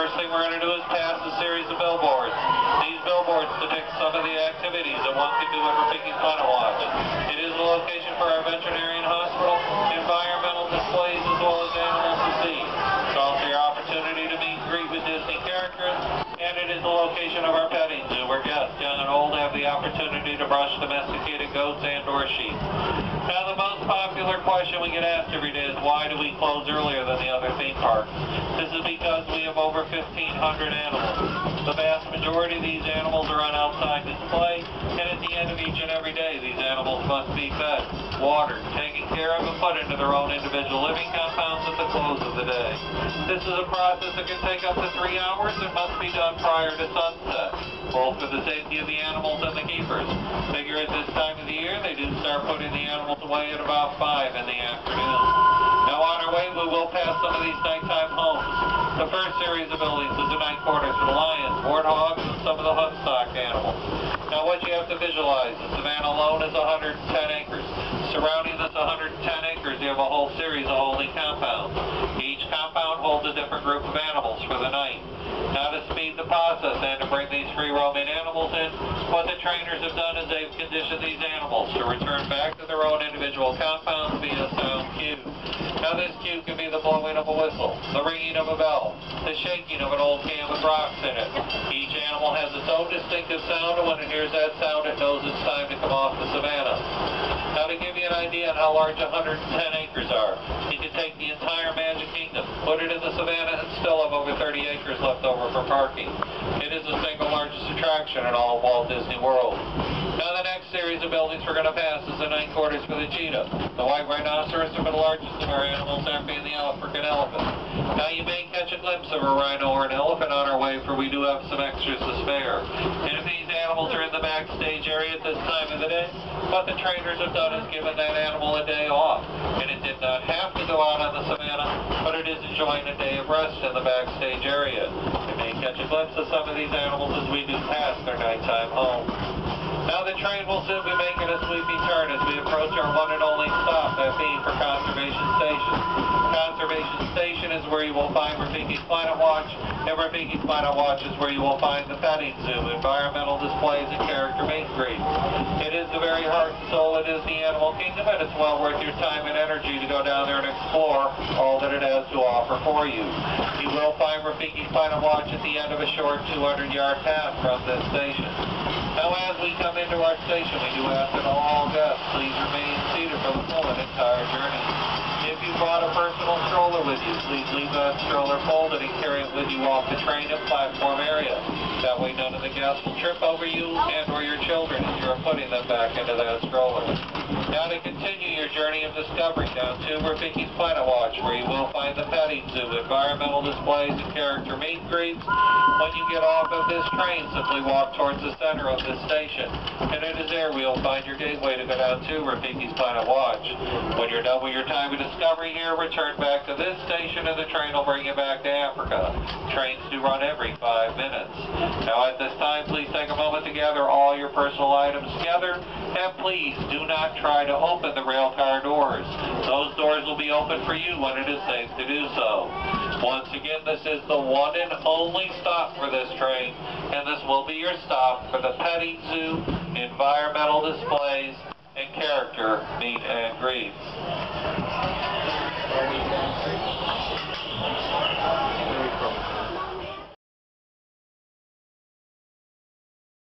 first thing we're going to do is pass a series of billboards. These billboards depict some of the activities that one can do at Rafiki Planet Watch. It is a location for our veterinarian hospital, environmental displays, as well as animals to see. It's also your opportunity to meet and greet with Disney characters, and it is the location of our petting zoo, where guests, young and old, have the opportunity to brush domesticated goats and or sheep. Now, the most popular question we get asked every day is, why do we close earlier than the other theme parks? This is because we have over 1,500 animals. The vast majority of these animals are on outside display, and at the end of each and every day, these animals must be fed, watered, taken care of, and put into their own individual living compounds at the close of the day. This is a process that can take up to 3 hours and must be done prior to sunset, both for the safety of the animals and the keepers. Figure at this time of the year, they do start putting the animals away at about 5 in the afternoon. Now, on our way, we will pass some of these nighttime homes. The first series of buildings is the night quarters for the lions, warthogs, and some of the hunt stock animals. Now, what you have to visualize, the savanna alone is 110 acres. Surrounding this 110 acres, you have a whole series of holding compounds. Each compound holds a different group of animals for the night. Now, to speed the process and to bring these free-roaming animals in, what the trainers have done is they've conditioned these animals to return back to their own individual compounds via sound cue. Now, this cue can be the blowing of a whistle, the ringing of a bell, the shaking of an old can with rocks in it. Each animal has its own distinctive sound, and when it hears that sound, it knows it's time to come off the savanna. Now, to give you an idea on how large 110 acres are, you can take the entire Magic Kingdom, put it in the savanna, and still have over 30 acres left over for parking. It is the single largest attraction in all of Walt Disney World. Now, the next series of buildings we're going to pass is the night quarters for the cheetah, the white rhinoceros, and the largest of our animals, that being the African elephant. Now, you may catch a glimpse of a rhino or an elephant on our way, for we do have some extras to spare. And if these animals are in the backstage area at this time of the day, what the trainers have done is given that animal a day off. And it did not have to go out on the savanna, but it is enjoying a day of rest in the backstage area. You may catch a glimpse of some of these animals as we do pass their nighttime home. Now, the train will soon be making a sweeping turn as we approach our one and only stop, that being for Conservation Station. Conservation Station is where you will find Rafiki Planet Watch, and Rafiki Planet Watch is where you will find the petting zoo, environmental displays, and character meet and greets. It is the very heart and soul of Disney Animal Kingdom, and it's well worth your time and energy to go down there and explore all that it has to offer for you. You will find Rafiki Planet Watch at the end of a short 200-yard path from this station. Now, as we come into our station, we do ask that all guests please remain seated for the full and entire journey. If you brought a personal stroller with you, please leave that stroller folded and carry it with you off the train and platform area. That way none of the guests will trip over you and or your children as you are putting them back into that stroller. Now, to continue your journey of discovery down to Rafiki's Planet Watch, where you will find the petting zoo, environmental displays, and character meet and greets. When you get off of this train, simply walk towards the center of this station, and it is there where you'll find your gateway to go down to Rafiki's Planet Watch. When you're done with your time of discovery here, return back to this station, and the train will bring you back to Africa. Trains do run every 5 minutes. Now, at this time, please take a moment to gather all your personal items together, and please do not try to open the rail car doors. Those doors will be open for you when it is safe to do so. Once again, this is the one and only stop for this train, and this will be your stop for the petting zoo, environmental displays, and character meet and greets.